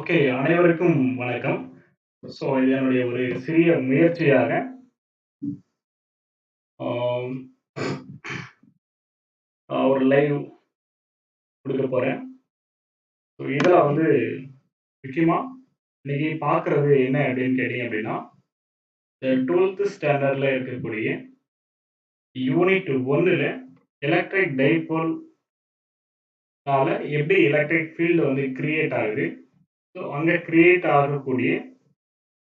Okay. அனைவருக்கும் வணக்கம். So இது என்னுடைய ஒரு சிறிய முயற்சியாக ஆம், ஒரு லைவ் குடுக்க போறேன். ஸோ இதில வந்து முக்கியமா இன்னைக்கு பார்க்குறது என்ன அப்படின்னு கேட்டீங்க அப்படின்னா, 12த் ஸ்டாண்டர்ட்ல இருக்கக்கூடிய யூனிட் 1ல எலக்ட்ரிக் டைபோல்னால எப்படி எலக்ட்ரிக் ஃபீல்ட் வந்து கிரியேட் ஆகுது. ஸோ அங்க கிரியேட் ஆகக்கூடிய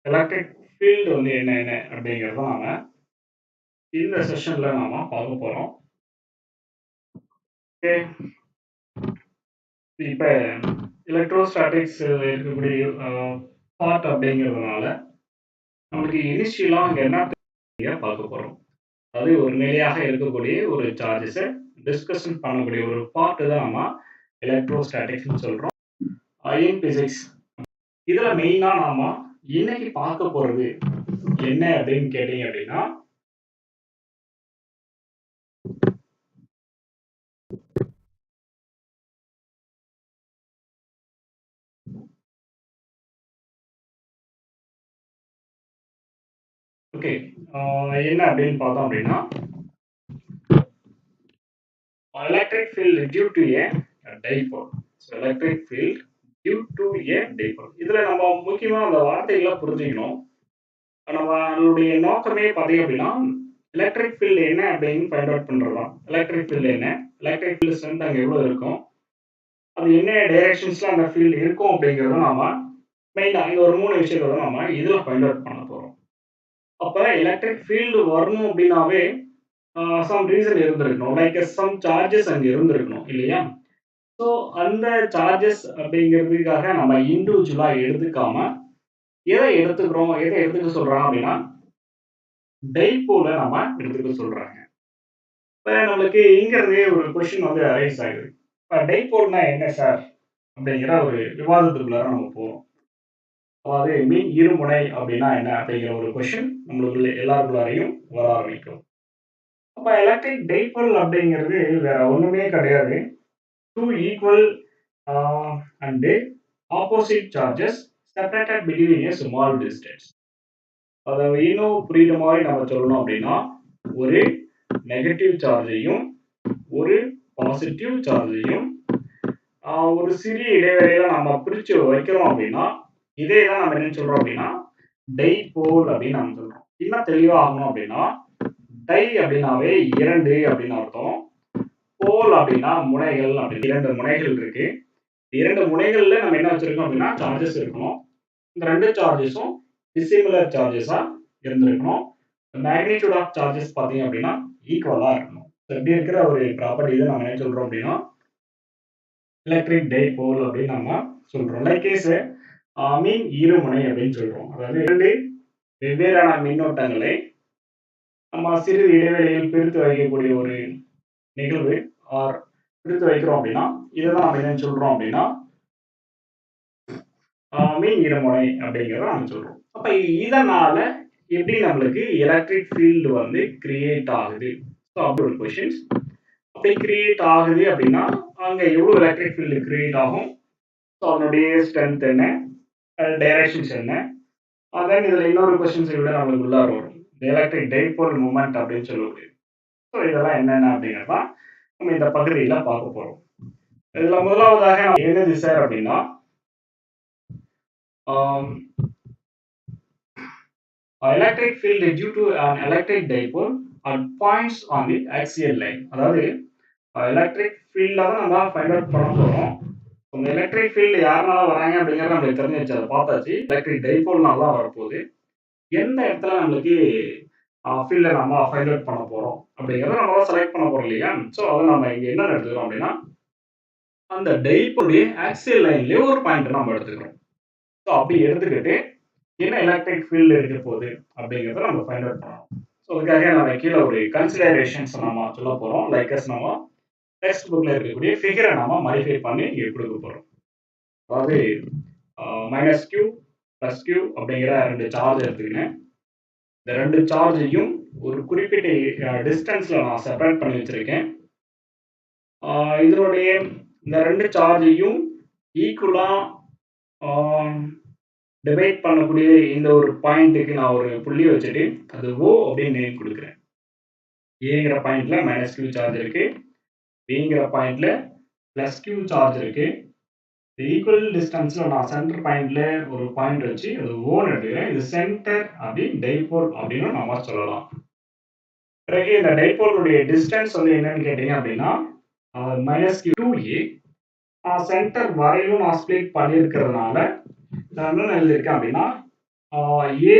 எலக்ட்ரிக் ஃபீல்ட் வந்து என்ன என்ன அப்படிங்கிறத நாம இந்த செஷன்ல நாம பார்க்க போறோம். ஓகே. இப்ப எலக்ட்ரோஸ்டாட்டிக்ஸ் இருக்கக்கூடிய பார்ட் அப்படிங்கிறதுனால நமக்கு இனிஷியலா அங்க என்ன பார்க்க போறோம். அது ஒரு நிலையாக இருக்கக்கூடிய ஒரு சார்ஜஸ டிஸ்கஷன் பண்ணக்கூடிய ஒரு பார்ட் தான் நம்ம எலக்ட்ரோஸ்டாட்டிக்ஸ்னு சொல்றோம். இன் பிசிக்ஸ். இதுல மெயினா நாம இன்னைக்கு பார்க்க போறது என்ன அப்படின்னு கேட்டீங்க அப்படின்னா, ஓகே. என்ன அப்படின்னு பார்த்தோம் அப்படின்னா, electric field due to a dipole. So electric field due to a dipole. இதுல நம்ம முக்கியமா அந்த வார்த்தைகளை புரிஞ்சுக்கணும். நம்மளுடைய நோக்கமே பார்த்தீங்க அப்படின்னா, எலக்ட்ரிக் ஃபீல்டு என்ன அப்படின்னு ஃபைண்ட் அவுட் பண்றதுதான். எலக்ட்ரிக் ஃபீல்டு என்ன? எலக்ட்ரிக் ஃபீல்டு ஸ்ட்ரென்த் அங்க எவ்வளவு இருக்கும்? அது என்ன டைரக்ஷன்ஸ்ல அந்த ஃபீல்டு இருக்கும் அப்படிங்கிறத நாம மெயினா இந்த ஒரு 3 விஷயத்த தான் நாம இதுல ஃபைண்ட் அவுட் பண்ண போறோம். அப்ப எலக்ட்ரிக் ஃபீல்டு வரணும் அப்படின்னாவே சம் ரீசன் இருந்திருக்கணும். லைக் சம் சார்ஜஸ் அங்க இருந்திருக்கணும் இல்லையா? ஸோ அந்த சார்ஜஸ் அப்படிங்கிறதுக்காக நம்ம இண்டிவிஜுவலா எடுத்துக்காம, எதை எடுத்துக்கிறோம், எதை எடுத்துக்க சொல்றாங்க அப்படின்னா, டைபோல நம்ம எடுத்துக்க சொல்றாங்க. இப்ப நம்மளுக்கு இங்கிருந்தே ஒரு கொஸ்டின் வந்து அரைஸ் ஆகுது. இப்ப டைபோல்னா என்ன சார்? அப்படிங்கிற ஒரு விவாதத்துக்குள்ளார நம்ம போறோம். அதாவது மின் இருமுனை அப்படின்னா என்ன? அப்படிங்கிற ஒரு கொஸ்டின் நம்மளுக்குள்ள எல்லாருக்குள்ளாரையும் வர ஆரம்பிக்கும். அப்ப எலக்ட்ரிக் டைபோல் அப்படிங்கிறது வேற ஒண்ணுமே கிடையாது. 2 equal and opposite charges separated between a small distance. அதை இன்னும் புரியுற மாதிரி நம்ம சொல்லணும் அப்படின்னா, ஒரு நெகட்டிவ் சார்ஜையும் ஒரு பாசிட்டிவ் சார்ஜையும் ஒரு சிறிய இடைவெளியில நம்ம பிரிச்சு வைக்கிறோம் அப்படின்னா, இதே தான் நம்ம என்ன சொல்றோம் அப்படின்னா டைபோல் அப்படின்னு நம்ம சொல்றோம். இன்னும் தெளிவா ஆகணும் அப்படின்னா, டை அப்படின்னாவே 2 அப்படின்னு அர்த்தம். போல் அப்படின்னா முனைகள் அப்படின்னு 2 முனைகள் இருக்கு. 2 முனைகள்ல நம்ம என்ன வச்சிருக்கோம் அப்படின்னா சார்ஜஸ் இருக்கணும். இந்த 2 சார்ஜஸும் டிசிமிலர் சார்ஜஸா இருந்திருக்கணும். மேக்னிட்யூட் ஆஃப் சார்ஜஸ் பார்த்தீங்க அப்படின்னா ஈக்குவலா இருக்கணும். இப்படி இருக்கிற ஒரு ப்ராப்பர்ட்டி தான் நம்ம என்ன சொல்றோம் அப்படின்னா எலக்ட்ரிக் டைபோல் அப்படின்னு நம்ம சொல்றோம். லைக் கேஸ் மின் இருமுனை அப்படின்னு சொல்றோம். அதாவது 2 வெவ்வேறான மின்னோட்டங்களை நம்ம சிறிது இடைவெளியில் பிரித்து வைக்கக்கூடிய ஒரு நிகழ்வு ஆர் பிரித்து வைக்கிறோம் அப்படின்னா இதுதான் நம்ம என்ன சொல்றோம் அப்படின்னா மின் இருமுனை அப்படிங்கிறத நம்ம சொல்றோம். அப்ப இதனால எப்படி நம்மளுக்கு எலக்ட்ரிக் ஃபீல்டு வந்து கிரியேட் ஆகுது? ஸோ அப்படி ஒரு கொஷின்ஸ். அப்படி கிரியேட் ஆகுது அப்படின்னா அங்க எவ்வளவு எலக்ட்ரிக் ஃபீல்டு கிரியேட் ஆகும்? ஸோ அதனுடைய ஸ்ட்ரென்த் என்ன? டைரக்ஷன்ஸ் என்ன? அதான் இதுல இன்னொரு கொஸ்டின்ஸ் விட நம்மளுக்கு உள்ளார வரும். எலக்ட்ரிக் டைபோல் மூமெண்ட் அப்படின்னு சொல்லக்கூடிய. ஸோ இதெல்லாம் என்னென்ன அப்படிங்கிறதா நம்ம இந்த பகுதியில பார்க்க போறோம். இதுல முதலாவதாக என்னது சார் அப்படின்னா electric field due to an electric dipole at points on the axial line. அதாவது எலக்ட்ரிக் ஃபீல்ட தான் நம்ம ஃபைண்ட் அவுட் பண்ண போறோம். இந்த எலக்ட்ரிக் ஃபீல்டு யாருனால வராங்க அப்படிங்கிறது நம்மளுக்கு தெரிஞ்சிருச்சு. அதை பார்த்தாச்சு. எலக்ட்ரிக் டைபோல்னால தான் வரப்போகுது. எந்த இடத்துல நம்மளுக்கு ஃபீல்டை நம்ம ஃபைண்ட் அவுட் பண்ண போறோம் அப்படிங்கிறத நம்ம தான் செலக்ட் பண்ண போறோம் இல்லையா? ஸோ அதை நம்ம இங்க என்ன எடுத்துக்கிறோம் அப்படின்னா அந்த டைபோலுடைய ஆக்சியல் லைன்லயே ஒரு பாயிண்ட் நம்ம எடுத்துக்கிறோம். ஸோ அப்படி எடுத்துக்கிட்டு என்ன எலக்ட்ரிக் ஃபீல்டு இருக்க போகுது அப்படிங்கிறத நம்ம ஃபைண்ட் அவுட் பண்ணணும். ஸோ அதுக்காக நம்ம கீழே ஒரு கன்சிடரேஷன்ஸ் நம்ம சொல்ல போறோம். லைக்கஸ் நம்ம டெக்ஸ்ட் புக்ல இருக்கக்கூடிய ஃபிகரை நம்ம மாடிஃபை பண்ணி இங்கே கொடுக்க போறோம். அதாவது மைனஸ் கியூ பிளஸ் கியூ அப்படிங்கிற 2 சார்ஜ் எடுத்துக்கினேன். இந்த 2 சார்ஜையும் ஒரு குறிப்பிட்ட டிஸ்டன்ஸ்ல நான் செப்பரேட் பண்ணி வச்சிருக்கேன். இதனுடைய இந்த 2 சார்ஜையும் ஈக்குவலா டிவைட் பண்ணக்கூடிய இந்த ஒரு பாயிண்ட்டுக்கு நான் ஒரு புள்ளி வச்சுட்டு அது ஓ அப்படின்னு நேம் கொடுக்குறேன். ஏங்கிற பாயிண்ட்ல மைனஸ் கியூ சார்ஜ் இருக்கு, பிங்கிற பாயிண்ட்ல பிளஸ் கியூ சார்ஜ் இருக்கு. ஈக்குவல் டிஸ்டன்ஸ்ல நான் சென்டர் பாயிண்ட்ல ஒரு பாயிண்ட் வச்சு அது ஓன்னு எடுத்துக்கிறேன். இது சென்டர் அப்படின்னு டைபோல் அப்படின்னு நம்ம சொல்லலாம். பிறகு இந்த டைபோலுடைய டிஸ்டன்ஸ் வந்து என்னன்னு கேட்டீங்க அப்படின்னா மைனஸ் கியூ 2a. சென்டர் வரையிலும் நான் ஸ்ப்ளிட் பண்ணியிருக்கிறதுனால நான் என்ன எழுதியிருக்கேன் அப்படின்னா ஏ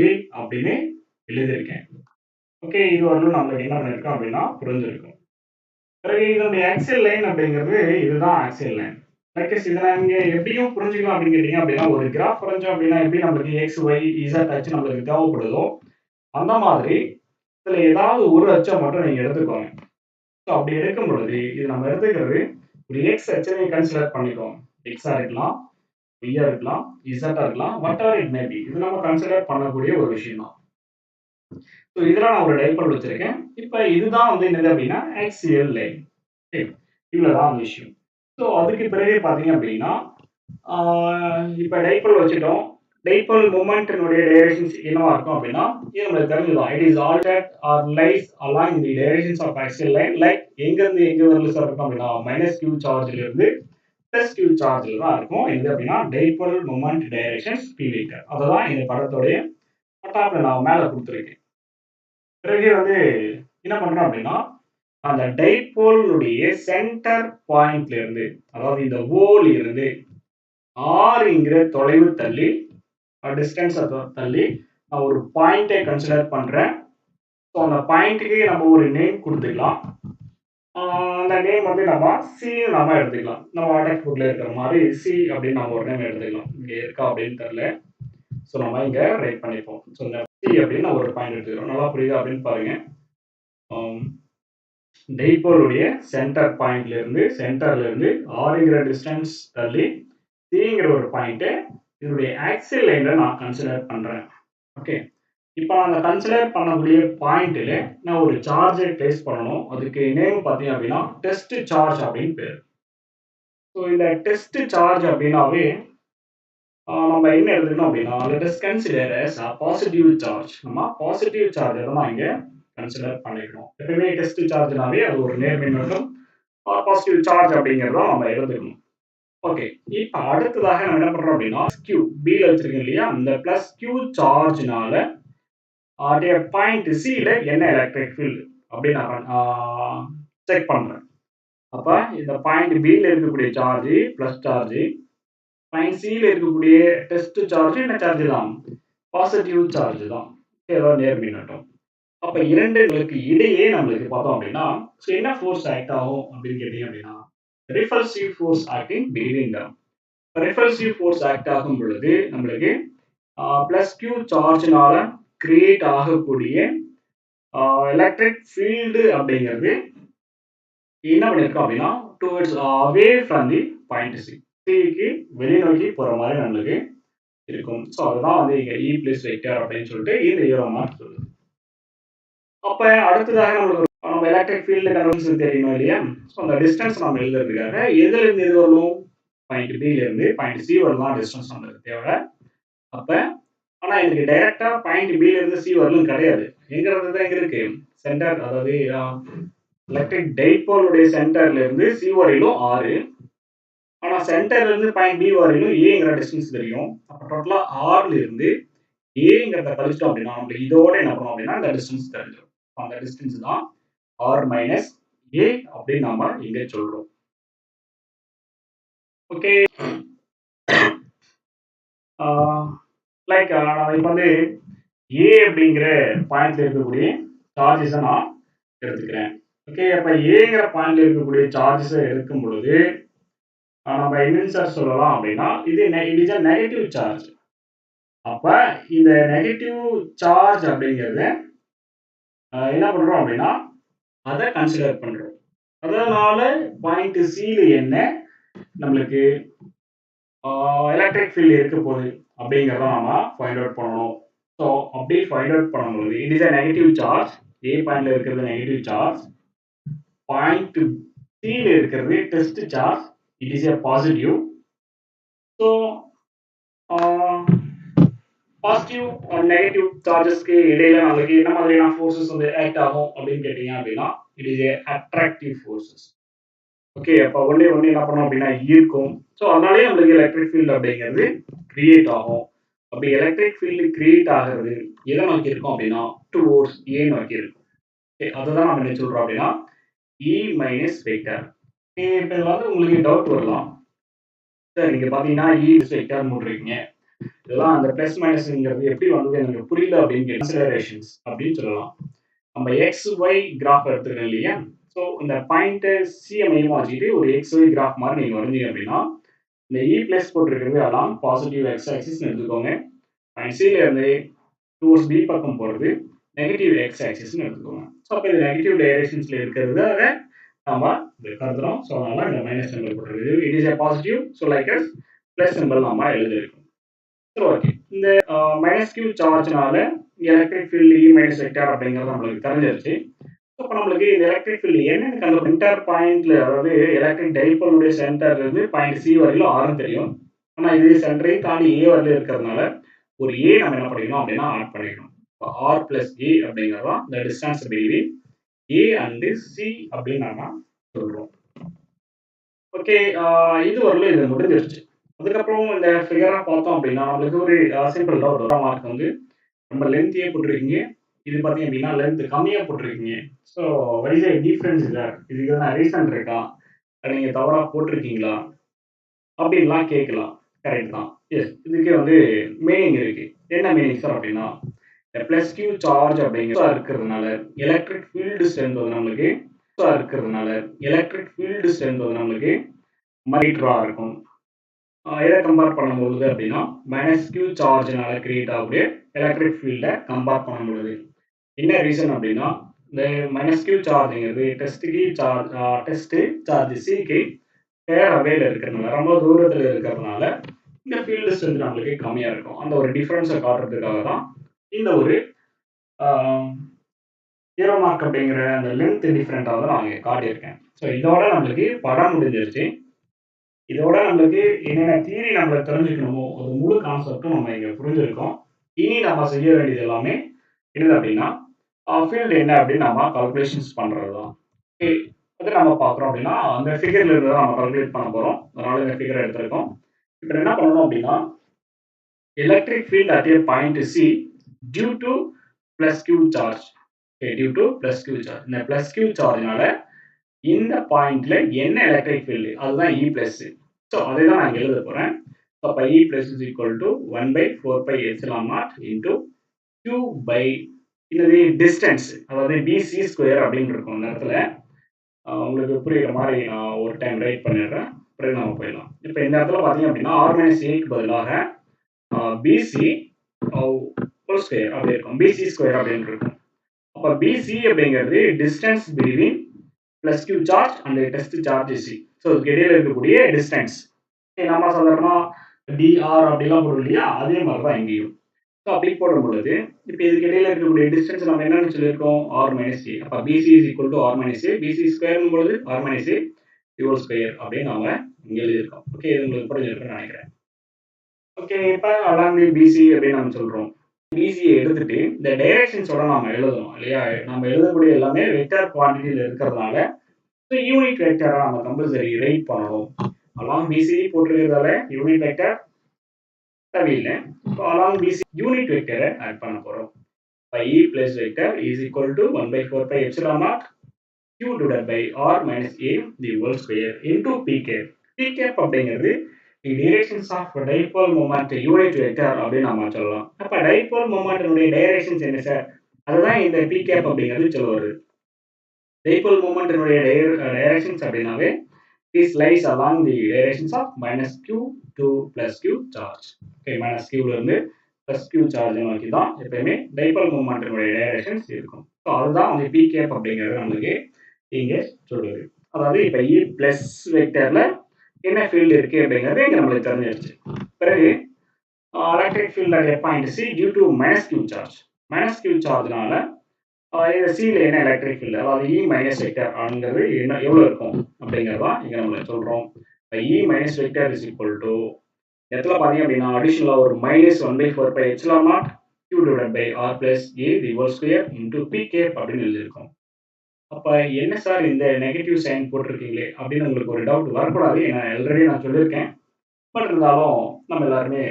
ஏ அப்படின்னு எழுதியிருக்கேன். ஓகே, இது வரலும் நம்மளுக்கு என்ன பண்ணியிருக்கோம் அப்படின்னா புரிஞ்சிருக்கும். பிறகு இதனுடைய ஆக்சியல் லைன் அப்படிங்கிறது இதுதான் ஆக்சியல் லைன். லைக் இதை நீங்க எப்படியும் புரிஞ்சுக்கலாம் அப்படின்னு கேட்டீங்க அப்படின்னா ஒரு கிராஃப் வரைஞ்சோம் அப்படின்னா எப்படி நம்மளுக்கு எக்ஸ் ஒய் இசட் அச்சு நம்மளுக்கு தேவைப்படுதோ அந்த மாதிரி இதுல ஏதாவது ஒரு அச்சை மட்டும் நீங்க எடுத்துக்கோங்க. ஸோ அப்படி எடுக்கும் பொழுது இது நம்ம எடுத்துக்கிறது ஒரு எக்ஸ் அச்சை நீங்க கன்சிடர் பண்ணிக்கோங்க. எக்ஸா இருக்கலாம், ஒய்யா இருக்கலாம், இசட்டா இருக்கலாம், what ever it may be. இது நம்ம கன்சிடர் பண்ணக்கூடிய ஒரு விஷயம் தான். ஸோ இதெல்லாம் நான் ஒரு டைபோல் வச்சிருக்கேன். இப்போ இதுதான் வந்து என்னது அப்படின்னா ஆக்சியல் லைன். இவ்வளவுதான் அந்த விஷயம். ஸோ அதுக்கு பிறகு பார்த்தீங்க அப்படின்னா இப்போ டைபோல் வச்சுட்டோம். டைபோல் மூமெண்ட்டினுடைய டைரக்ஷன்ஸ் என்னவா இருக்கும் அப்படின்னா இது நம்மளுக்கு தெரிஞ்சுதான். It is altered or lies along the directions of axial line. Like எங்கேருந்து எங்கே வரல சார் இருக்கும் அப்படின்னா மைனஸ் கியூ சார்ஜ்ல இருந்து பிளஸ் கியூ சார்ஜ்ல தான் இருக்கும். எது அப்படின்னா dipole moment directions P vector. அதுதான் இந்த படத்தோடைய டாப்ல நான் மேலே கொடுத்துருக்கேன். பிறகு வந்து என்ன பண்றோம் அப்படின்னா அந்த டைபோலுடைய சென்டர் பாயிண்ட்ல இருந்து அதாவது இந்த ஓல இருந்து ஆர்ங்கிற தொலைவு தள்ளி டிஸ்டன்ஸ் தள்ளி நான் ஒரு பாயிண்டை கன்சிடர் பண்றேன். ஸோ அந்த பாயிண்ட்டுக்கு நம்ம ஒரு நேம் கொடுத்துக்கலாம். அந்த நேம் வந்து நம்ம சி நம்ம எடுத்துக்கலாம். நம்ம டெக்ஸ்ட் புக்ல இருக்கிற மாதிரி சி அப்படின்னு நம்ம ஒரு நேம் எடுத்துக்கலாம். இங்க இருக்கா அப்படின்னு தெரியல. ஸோ நம்ம இங்க ரைட் பண்ணிப்போம். ஸோ இந்த சி அப்படின்னு ஒரு பாயிண்ட் எடுத்துக்கிறோம். நல்லா புரியுதா அப்படின்னு பாருங்க. டைபோலுடைய சென்டர் பாயிண்ட்ல இருந்து சென்டர்ல இருந்து ஆர்ங்கிற டிஸ்டன்ஸ் தள்ளி சிங்கிற ஒரு பாயிண்ட் இதனுடைய ஆக்சியல் லைன்ல நான் கன்சிடர் பண்றேன். ஓகே, இப்போ அந்த கன்சிடர் பண்ணக்கூடிய பாயிண்ட்ல நான் ஒரு சார்ஜை பிளேஸ் பண்ணணும். அதுக்கு நேம் பார்த்தீங்க அப்படின்னா டெஸ்ட் சார்ஜ் அப்படின்னு பேர். ஸோ இந்த டெஸ்ட் சார்ஜ் அப்படின்னாவே நம்ம என்ன எடுத்துக்கணும் அப்படின்னா let us consider as a positive charge. நம்ம பாசிட்டிவ் சார்ஜ் தான் இங்க கன்சிடர் பண்ணிக்கணும். எப்பவுமே டெஸ்ட் சார்ஜ்னாவே அது ஒரு நேர்மின்னூட்டம் பாசிட்டிவ் சார்ஜ் அப்படிங்கிறத நம்ம எடுத்துக்கணும். ஓகே, இப்போ அடுத்ததாக நம்ம என்ன பண்றோம் அப்படின்னா கியூ பில வச்சிருக்கோம் இல்லையா அந்த பிளஸ் கியூ சார்ஜ்னால பாயிண்ட் சில என்ன எலக்ட்ரிக் ஃபீல்டு அப்படின்னு நான் செக் பண்றேன். அப்ப இந்த பாயிண்ட் பில இருக்கக்கூடிய சார்ஜ் பிளஸ் சார்ஜ், பாயிண்ட் சில இருக்கக்கூடிய டெஸ்ட் சார்ஜ் என்ன சார்ஜ் தான் பாசிட்டிவ் சார்ஜ் தான், ஏதோ நேர்மின்னூட்டம். அப்ப இரண்டுகளுக்கு இடையே நம்மளுக்கு பார்த்தோம் அப்படின்னா என்ன ஃபோர்ஸ் ஆக்ட் ஆகும் அப்படின்னு கேட்டீங்க அப்படின்னா ரிபல்சிவ் ஃபோர்ஸ் ஆக்டிங் பிட்வீன் தம். ரிபல்சிவ் ஃபோர்ஸ் ஆக்ட் ஆகும் பொழுது நம்மளுக்கு பிளஸ் கியூ சார்ஜ்னால கிரியேட் ஆகக்கூடிய எலக்ட்ரிக் ஃபீல்டு அப்படிங்கிறது என்ன பண்ணிருக்கோம் அப்படின்னா towards away from the point C, சிக்கு வெளிநோக்கி போற மாதிரி நம்மளுக்கு இருக்கும். ஸோ அதுதான் வந்து இங்க இ பிளஸ் வெக்டர் அப்படின்னு சொல்லிட்டு இந்த யூரோ மார்க் சொல்லுது. அப்ப அடுத்ததாக நம்ம எலக்ட்ரிக் ஃபீல்டு கன்வென்ஷன் தெரியணும் இல்லையா? ஸோ அந்த டிஸ்டன்ஸ் நம்ம எழுதுறதுக்காக எதுல இருந்து எது வரணும், பாயிண்ட் பில இருந்து பாயிண்ட் சி வரலாம் டிஸ்டன்ஸ் நம்மளுக்கு தேவை. அப்ப ஆனா எனக்கு டைரக்டா பாயிண்ட் பில இருந்து சி வரலும் கிடையாது. எங்க இருந்து தான் எங்க இருக்கு சென்டர், அதாவது எலக்ட்ரிக் டைபோலுடைய சென்டர்ல இருந்து சி வரையிலும் 6. ஆனா சென்டர்ல இருந்து பாயிண்ட் பி வரையிலும் ஏங்கிற டிஸ்டன்ஸ் தெரியும். அப்ப டோட்டலா 6ல இருந்து ஏங்கிறத கழிச்சிட்டோம் அப்படின்னா நம்மளுக்கு இதோட என்ன பண்ணோம் அப்படின்னா இந்த டிஸ்டன்ஸ் தெரிஞ்சிடும். அந்த டிஸ்டன்ஸ் தான் ஆர் மைனஸ் ஏ அப்படின்னு நம்ம இங்க சொல்றோம். ஓகே, லைக் நான் இப்போ வந்து ஏ அப்படிங்கிற பாயிண்ட்ல இருக்கக்கூடிய சார்ஜஸை நான் எடுத்துக்கிறேன். ஓகே, அப்ப ஏங்கிற பாயிண்ட்ல இருக்கக்கூடிய சார்ஜஸை எடுக்கும் பொழுது நம்ம என்னன்னு சார் சொல்லலாம் அப்படின்னா இது it is a negative charge. அப்ப இந்த நெகட்டிவ் சார்ஜ் அப்படிங்கிறத என்ன பண்றோம் அப்படின்னா அதை கன்சிடர் பண்றோம். அதனால பாயிண்ட் சில என்ன நம்மளுக்கு எலக்ட்ரிக் ஃபீல்டு இருக்க போகுது அப்படிங்கிறத நாம ஃபைண்ட் அவுட் பண்ணணும். ஸோ அப்படி ஃபைண்ட் அவுட் பண்ணும்போது it is a negative charge. A பாயிண்ட்ல இருக்கிறது நெகட்டிவ் சார்ஜ், பாயிண்ட் சில இருக்கிறது test charge, it is a positive. So positive and negative சார்ஜஸ்க்கு இடையில நம்மளுக்கு என்ன மாதிரியான ஃபோர்ஸஸ் வந்து ஆக்ட் ஆகும் அப்படின்னு கேட்டீங்க அப்படின்னா it is A attractive forces. Okay, அப்போ ஒன்னே ஒன்று என்ன பண்ணோம் அப்படின்னா ஈர்க்கும். ஸோ அதனாலேயே நம்மளுக்கு எலக்ட்ரிக் ஃபீல்டு அப்படிங்கிறது கிரியேட் ஆகும். அப்படி எலக்ட்ரிக் ஃபீல்டு கிரியேட் ஆகிறது எதை நோக்கி இருக்கும் அப்படின்னா டுவோர்ட்ஸ் ஏ நோக்கி இருக்கும். ஓகே, அதுதான் நம்ம என்ன சொல்றோம் அப்படின்னா இ மைனஸ் வெக்டர். இப்போ இதில் வந்து உங்களுக்கு டவுட் வரலாம், சார் நீங்க பார்த்தீங்கன்னா இ வெக்டர் போட்டிருக்கீங்க, இதெல்லாம் அந்த பிளஸ் மைனஸ்ங்கிறது எப்படி வந்தது எனக்கு புரியல அப்படின்னு கன்சிடரேஷன்ஸ் அப்படின்னு சொல்லலாம். நம்ம எக்ஸ் ஒய் கிராஃப் எடுத்துருக்கோம் இல்லையா, ஸோ இந்த பாயிண்ட்டை சியை மையமாக வச்சுக்கிட்டு ஒரு எக்ஸ் ஒய் கிராஃப் மாதிரி நீங்கள் வரைஞ்சிங்க அப்படின்னா இந்த இ பிளஸ் போட்டிருக்கிறது எல்லாம் பாசிட்டிவ் எக்ஸ் ஆக்சிஸ்னு எடுத்துக்கோங்க. பாயிண்ட் சில இருந்து டுவர்ட்ஸ் பி பக்கம் போகிறது நெகட்டிவ் எக்ஸ் ஆக்சிஸ்னு எடுத்துக்கோங்க. ஸோ அப்போ இந்த நெகட்டிவ் டைரக்ஷன்ஸில் இருக்கிறது அதை நம்ம கருதுறோம். ஸோ அதனால இந்த மைனஸ் சிம்பிள் போட்டிருக்கு. It is a positive, so like as plus simple நம்ம எழுதிருக்கோம். சரி, ஓகே. இந்த மைனஸ் கியூ சார்ஜ்னால electric field E minus vector அப்படிங்கிறது நம்மளுக்கு தெரிஞ்சிருச்சு. இப்போ நம்மளுக்கு இந்த எலக்ட்ரிக் ஃபீல்டு என்னன்னு அந்த சென்டர் பாயிண்ட்ல, அதாவது எலக்ட்ரிக் டைபோலுடைய சென்டர்ல இருந்து பாயிண்ட் சி வரையிலும் ஆறும் தெரியும். ஆனா இது சென்டரையும் தாண்டி ஏ வரையிலும் இருக்கிறதுனால ஒரு ஏ நம்ம என்ன பண்ணிக்கணும் அப்படின்னா ஆட் பண்ணிக்கணும். இப்போ ஆர் பிளஸ் ஏ அப்படிங்கிறது தான் இந்த distance between A and C அப்படின்னு நம்ம சொல்றோம். ஓகே, இது வரலும் இது முடிஞ்சிருச்சு. அதுக்கப்புறம் இந்த ஃபிகரா பார்த்தோம் அப்படின்னா நம்மளுக்கு ஒரு சிம்பிள் டவுட் வரும். மார்க் வந்து ரொம்ப லென்த்தியே போட்டிருக்கீங்க, இது பார்த்தீங்க அப்படின்னா லென்த் கம்மியாக போட்டிருக்கீங்க. So what is the difference there? இதுக்கு எதனா ரீசன் இருக்கா, நீங்க தவறா போட்டிருக்கீங்களா அப்படின்லாம் கேட்கலாம். கரெக்ட் தான். எஸ், இதுக்கே வந்து மீனிங் இருக்கு. என்ன மீனிங் சார் அப்படின்னா பிளஸ் கியூ சார்ஜ் அப்படிங்கிறதா இருக்கிறதுனால எலக்ட்ரிக் ஃபீல்டு ஸ்ட்ரென்த் வந்து நம்மளுக்கு இருக்கிறதுனால எலக்ட்ரிக் ஃபீல்டு ஸ்ட்ரென்த் வந்து நம்மளுக்கு மைட்ரா இருக்கும். எதை கம்பேர் பண்ணும்பொழுது அப்படின்னா மைனஸ் கியூ சார்ஜ்னால கிரியேட் ஆகக்கூடிய எலக்ட்ரிக் ஃபீல்டை கம்பேர் பண்ணும்பொழுது என்ன ரீசன் அப்படின்னா இந்த மைனஸ் கியூ சார்ஜுங்கிறது டெஸ்ட் சார்ஜ் சிக்கு பேர் அவையில் இருக்கிறதுனால ரொம்ப தூரத்தில் இருக்கிறதுனால இந்த ஃபீல்டு ஸ்ட்ரென்த் நம்மளுக்கு கம்மியாக இருக்கும். அந்த ஒரு டிஃப்ரென்ஸை காட்டுறதுக்காக தான் இந்த ஒரு ஜீரோ மார்க் அப்படிங்கிற அந்த லென்த் டிஃப்ரெண்ட்டாக தான் நான் இங்கே காட்டியிருக்கேன். ஸோ இதோட நம்மளுக்கு படம் முடிஞ்சிருச்சு. இதோட நம்மளுக்கு என்னென்ன தியரி நம்ம தெரிஞ்சுக்கணுமோ அது முழு கான்செப்டும் நம்ம இங்கே புரிஞ்சிருக்கோம். இனி நம்ம செய்ய வேண்டியது எல்லாமே என்னது அப்படின்னா ஃபீல்டு என்ன அப்படின்னு நம்ம கால்குலேஷன்ஸ் பண்ணுறது தான். அது நம்ம பார்க்குறோம் அப்படின்னா அந்த ஃபிகர்ல இருந்து தான் நம்ம கால்குலேட் பண்ண போகிறோம். அதனால இந்த ஃபிகர் எடுத்திருக்கோம். இப்போ என்ன பண்ணணும் அப்படின்னா electric field at a point C due to plus q charge. Due to plus q charge. இந்த பிளஸ் கியூ சார்ஜ்னால இந்த பாயிண்ட்ல என்ன எலக்ட்ரிக் ஃபீல்டு அதுதான் இ பிளஸ். ஸோ அதை தான் நான் எழுத போகிறேன். அப்போ E plus is equal to 1/4 epsilon nought into q by இது டிஸ்டன்ஸ், அதாவது பிசி ஸ்கொயர் அப்படின்னு இருக்கும். இந்த இடத்துல உங்களுக்கு புரியுற மாதிரி நான் ஒரு டைம் ரைட் பண்ணிடுறேன், பிறகு நம்ம போயிடலாம். இப்போ இந்த இடத்துல பார்த்தீங்க அப்படின்னா ஆர் மைனஸ் ஏக்கு பதிலாக பிசி ஹோல் ஸ்கொயர் அப்படி இருக்கும், பிசி ஸ்கொயர் அப்படின்னு இருக்கும். அப்போ பிசி அப்படிங்கிறது distance between plus q charge and test charge C. So இதுக்கு இடையில இருக்கக்கூடிய டிஸ்டன்ஸ் நம்ம சாதாரணமாக டிஆர் அப்படிலாம் போடும் இல்லையா, அதே மாதிரி தான் இங்கேயும். ஸோ அப்படி போடும் பொழுது இப்போ இதுக்கு இடையில இருக்கக்கூடிய டிஸ்டன்ஸ் நம்ம என்னன்னு சொல்லியிருக்கோம், ஆர் மைனஸ் ஏ. அப்போ PC is equal to R minus A, PC ஸ்கொயர்னும் பொழுது R minus A whole square அப்படின்னு நாம இங்கே எழுதியிருக்கோம். ஓகே, இது உங்களுக்கு புரிஞ்சிருக்குன்னு நினைக்கிறேன். ஓகே, இப்போ அலாங் தி பிசி அப்படின்னு நம்ம சொல்றோம். பிசியை எடுத்துட்டு இந்த டைரக்ஷன்ஸோட நாம எழுதணும் இல்லையா, நம்ம எழுதக்கூடிய எல்லாமே வெக்டர் குவான்டிட்டியில் இருக்கிறதுனால யூனிட் வெக்டரை நம்ம கம்பல்சரி ரைட் பண்ணணும். அலாங் பிசி போட்டிருக்கிறதால யூனிட் வெக்டர் தேவையில்லை. அலாங் பிசி யூனிட் வெக்டரை ஆட் பண்ண போறோம். E plus vector is equal to 1/4 epsilon naught q divided by r minus a the whole square into p cap. P cap அப்படிங்கிறது directions of dipole moment unit vector அப்படின்னு நம்ம சொல்லலாம். அப்ப dipole momentனுடைய directions என்ன sir, அதுதான் இந்த p cap அப்படிங்கிறது சொல்ல வருது. dipole momentனுடைய directions அப்படின்னாவே this lies along the directions of minus q to plus q charge. Okay, minus q ல இருந்து plus q charge நோக்கி தான் எப்பயுமே டைபோல் மூமெண்ட்டினுடைய டைரக்ஷன்ஸ் இருக்கும். ஸோ அதுதான் அந்த பி கேப் அப்படிங்கிறது நமக்கு இங்கே சொல்லுது. அதாவது இப்போ இ பிளஸ் வெக்டர்ல என்ன ஃபீல்டு இருக்கு அப்படிங்கிறது இங்கே நம்மளுக்கு தெரிஞ்சிருச்சு. பிறகு electric field at point C due to minus Q charge. Minus Q சார்ஜ்னால சியில் என்ன எலக்ட்ரிக் ஃபீல்டு, அதாவது இ மைனஸ் வெக்டர் அப்படிங்கிறது என்ன எவ்வளோ இருக்கும் அப்படிங்கிறதான் இங்கே நம்மளுக்கு சொல்கிறோம். E minus vector is equal to இடத்துல பார்த்தீங்க அப்படின்னா அடிஷனலாக ஒரு minus 1/4 by epsilon not q divide by R plus A the whole square into P cap அப்படின்னு எழுதியிருக்கோம். அப்போ என்ன சார் இந்த நெகட்டிவ் சைன் போட்டிருக்கீங்களே அப்படின்னு உங்களுக்கு ஒரு டவுட் வரக்கூடாது. ஏன்னா ஆல்ரெடி நான் சொல்லியிருக்கேன். பட் இருந்தாலும் நம்ம எல்லாருமே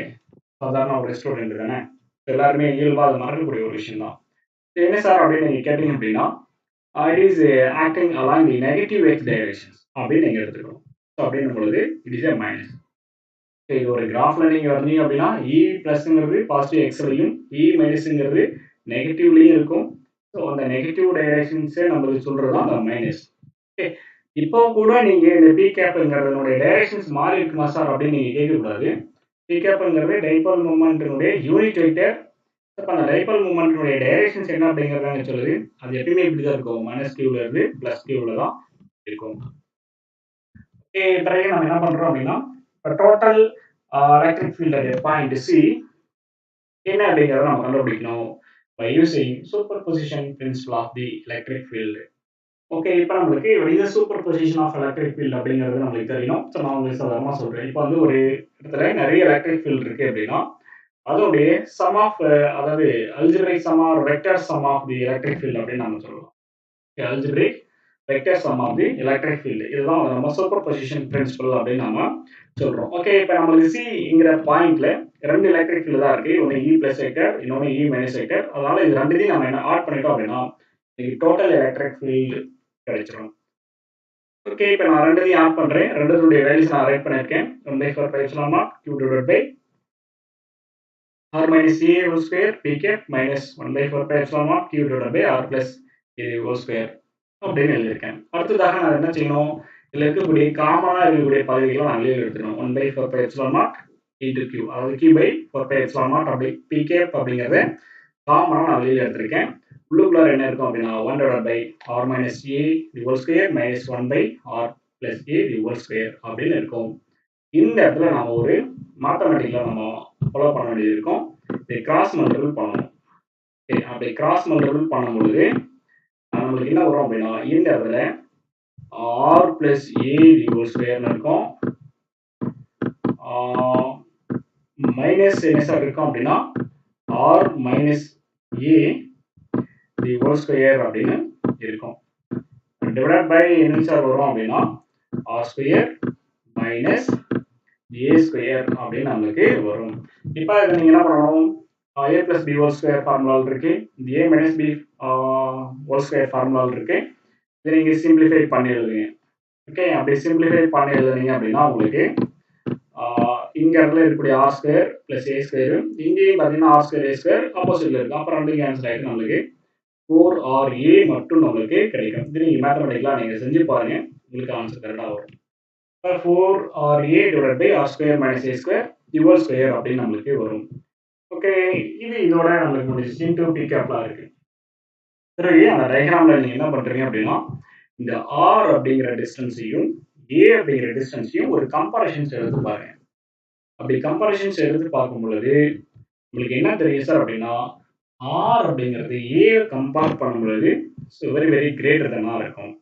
சாதாரண ஒரு ஸ்டூடெண்ட் தானே, எல்லாருமே இயல்பாக அதை மறக்கக்கூடிய ஒரு விஷயம் தான். என்ன சார் அப்படின்னு நீங்கள் கேட்டீங்க அப்படின்னா it is acting along the negative X directions அப்படின்னு நீங்கள் எடுத்துக்கணும். ஸோ அப்படின்னும் பொழுது இட் இஸ் ஏ மைனஸ். இது ஒரு கிராஃப்ல நீங்க வந்தீங்க அப்படின்னா இ பிளஸ்ங்கிறது பாசிட்டிவ் எக்ஸ்லையும் இ மைனஸ்ங்கிறது நெகட்டிவ்லையும் இருக்கும். ஸோ அந்த நெகட்டிவ் டைரக்ஷன்ஸே நம்மளுக்கு சொல்றது தான் அந்த மைனஸ். ஓகே, இப்போ கூட நீங்க இந்த பி கேப்ங்கிறதுனுடைய டைரக்ஷன்ஸ் மாறி இருக்குமா சார் அப்படின்னு நீங்க கேட்கக்கூடாது. பி கேப்ங்கிறது டைபோல் மூமெண்ட்டினுடைய யூனிட் வெக்டர். அப்போ அந்த டைபோல் மூமெண்ட்டினுடைய டைரக்ஷன்ஸ் என்ன அப்படிங்கிறதாங்க சொல்லுது. அது எப்பயுமே இப்படி தான் இருக்கும். மைனஸ் கியூல இருந்து பிளஸ் கியூல தான் இருக்கும். ஓகே, பிறகு நம்ம என்ன பண்றோம் அப்படின்னா total electric field at point C என்ன அப்படிங்கிறத நம்ம கண்டுபிடிக்கணும் by using superposition principle of the electric field. Okay, இப்போ நம்மளுக்கு இது superposition of electric field அப்படிங்கிறது நம்மளுக்கு தெரியணும். ஸோ நான் உங்களுக்கு சாதாரணமாக சொல்கிறேன். இப்போ வந்து ஒரு இடத்துல நிறைய எலக்ட்ரிக் ஃபீல்டு இருக்குது அப்படின்னா அதோடைய சம் ஆஃப் அதாவது algebraic sum or vector sum of the electric field அப்படின்னு நம்ம சொல்லலாம். Algebraic vector sum of the electric field இதுதான் நம்ம சூப்பர் பொசிஷன் பிரின்சிபல் அப்படின்னு நம்ம சொல்கிறோம். ஓகே, இப்போ நம்மளுக்கு சிங்கிற பாயிண்ட்ல ரெண்டு எலக்ட்ரிக் ஃபீல்டு தான் இருக்குது. ஒன்று இ பிளஸ் வெக்டர், இன்னொன்று இ மைனஸ் வெக்டர். அதனால இது ரெண்டுத்தையும் நம்ம என்ன ஆட் பண்ணிட்டோம் அப்படின்னா டோட்டல் எலக்ட்ரிக் ஃபீல்டு கிடைச்சிடும். ஓகே, இப்போ நான் ரெண்டுத்தையும் ஆட் பண்ணுறேன். ரெண்டுடைய வேல்யூஸ் நான் ரைட் பண்ணியிருக்கேன். 1/4 by epsilon not q divide by r minus a whole square p cap minus 1/4 by epsilon not q divide by r plus a whole square அப்படின்னு எழுதியிருக்கேன். அடுத்ததாக நான் என்ன செய்யணும், இதில் இருக்கக்கூடிய காமனாக இருக்கக்கூடிய பகுதிகளை நான் வெளியில் எடுத்துக்கணும். 1/4 by epsilon naught into q, அதாவது q by 4 pi epsilon naught அப்படி p cap அப்படிங்கிறத காமனாக நான் வெளியில் எடுத்திருக்கேன். உள்ளுக்குள்ளார என்ன இருக்கும் அப்படின்னா 1 divide by r minus a the whole square minus 1 by r plus a the whole square அப்படின்னு இருக்கும். இந்த இடத்துல நம்ம ஒரு மேத்தமெட்டிக்கில் நம்ம ஃபாலோ பண்ண வேண்டியது இருக்கும். இதை கிராஸ் மல்டிபிள் பண்ணணும். அப்படி கிராஸ் மல்டிபிள் பண்ணும்பொழுது நம்மளுக்கு என்ன வரும் அப்படின்னா இந்த இடத்துல R plus A the whole ஸ்கொயர்னு இருக்கும். மைனஸ் என்ன சார் இருக்கும் அப்படின்னா R minus A the whole square அப்படின்னு இருக்கும். டிவைட் பை என்ன சார் வரும் அப்படின்னா R square minus A square அப்படின்னு நம்மளுக்கு வரும். இப்போ இதை நீங்கள் என்ன பண்ணணும், a plus B whole square ஃபார்முலாவில் இருக்கு, a minus B whole square ஃபார்முலாவில் இருக்கு. இதை நீங்கள் சிம்பிளிஃபை பண்ணி எழுதுங்க. ஓகே, அப்படி சிம்பிளிஃபை பண்ணி எழுதுனீங்க அப்படின்னா உங்களுக்கு இங்க இடத்துல இருக்கக்கூடிய R square plus A square, இங்கேயும் பார்த்தீங்கன்னா ஆர் ஸ்கொயர் ஏ ஸ்கொயர் ஆப்போசிட்ல இருக்கு. அப்புறம் ரெண்டு கேன்சல் ஆகிட்டு நம்மளுக்கு 4RA மட்டும் நம்மளுக்கு கிடைக்கும். இது நீங்கள் மேத்தமெட்டிக்கலாக நீங்கள் செஞ்சு பாருங்க, உங்களுக்கு ஆன்சர் கரெக்டாக வரும். 4RA divide by R square minus A square the whole square அப்படின்னு நம்மளுக்கு வரும். ஓகே, இது இதோட நம்மளுக்கு முடிஞ்சிச்சு. இன்டூ பி கேப்லாம் இருக்கு. பிறகு அந்த டயக்ராம்ல நீங்க என்ன பண்றீங்க அப்படின்னா இந்த ஆர் அப்படிங்கிற டிஸ்டன்ஸையும் ஏ அப்படிங்கிற டிஸ்டன்ஸையும் ஒரு கம்பேரிஷன்ஸ் எடுத்து பாருங்க. அப்படி கம்பேரிஷன்ஸ் எடுத்து பார்க்கும் பொழுது உங்களுக்கு என்ன தெரியும் சார் அப்படின்னா ஆர் அப்படிங்கிறது ஏ கம்பேர் பண்ணும் பொழுது வெரி வெரி கிரேட்டர் தென்னா இருக்கும்.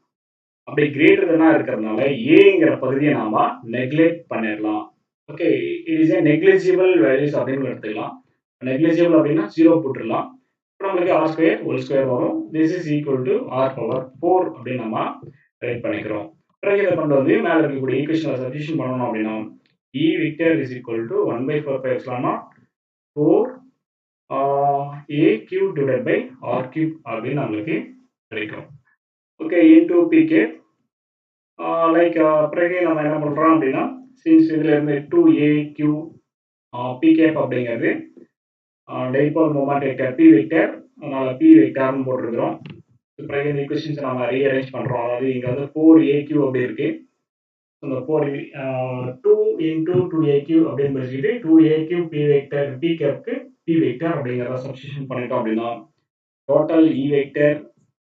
அப்படி கிரேட்டர் தென்னா இருக்கிறதுனால ஏங்கிற பகுதியை நாம நெக்லெக்ட் பண்ணிடலாம். Okay, it is a negligible values அப்படின்னு எடுத்துக்கலாம். நெக்லிஜிபிள் அப்படின்னா 0 போட்டுடலாம். நம்மளுக்கு ஆர் ஸ்கொயர் ஹோல் ஸ்கொயர் வரும். This is equal to R power 4 அப்படின்னு நம்ம ரைட் பண்ணிக்கிறோம். பிறகு இதை கொண்டு வந்து மேலே இருக்கக்கூடிய ஈக்குவேஷனை சப்ஸ்டிட்யூஷன் பண்ணணும் அப்படின்னா E vector is equal to 1/4 by epsilon naught 4 a cube divided by r cube அப்படின்னு நம்மளுக்கு கிடைக்கும். ஓகே, இன்டூ பிகே லைக் பிறகு நம்ம என்ன பண்ணுறோம் அப்படின்னா சின்ஸ் இதில் இருந்து 2aq pk அப்படிங்கிறது dipole moment vector P vector, அதனால பி வெக்டர்னு போட்டிருக்கிறோம். பிறகு இந்த ஈக்குவேஷன்ஸ் நம்ம ரீஅரேஞ்ச் பண்ணுறோம். அதாவது இங்கே வந்து 4aq அப்படி இருக்கு. அந்த 2 இன்டூ 2aq அப்படின்னு படிச்சுக்கிட்டு 2aq பி வெக்டர் பி கேப்க்கு பி வெக்டர் அப்படிங்கிறத சப்ஸ்டிட்யூஷன் பண்ணிட்டோம் அப்படின்னா total E vector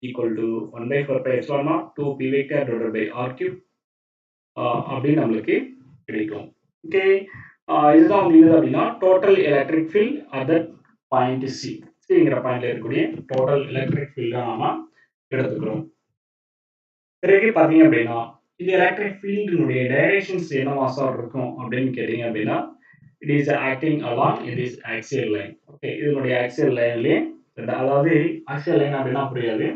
equal to 1/4 by epsilon nought 2 P vector divided by R cube அப்படின்னு நம்மளுக்கு கிடைக்கும். ஓகே, இதுதான் வந்து என்னது அப்படின்னா total electric field at that point சிங்கிற பாயிண்ட்ல இருக்கக்கூடிய டோட்டல் எலக்ட்ரிக் ஃபீல்டை நாம எடுத்துக்கிறோம். பிறகு பார்த்தீங்க அப்படின்னா இந்த எலக்ட்ரிக் ஃபீல்டினுடைய டைரக்ஷன்ஸ் என்னவா சார் இருக்கும் அப்படின்னு கேட்டீங்க அப்படின்னா it is acting along it is axial line. Okay, இதனுடைய ஆக்சியல் லைன்லயே அதாவது ஆக்சியல் லைன் அப்படின்னா புரியாது.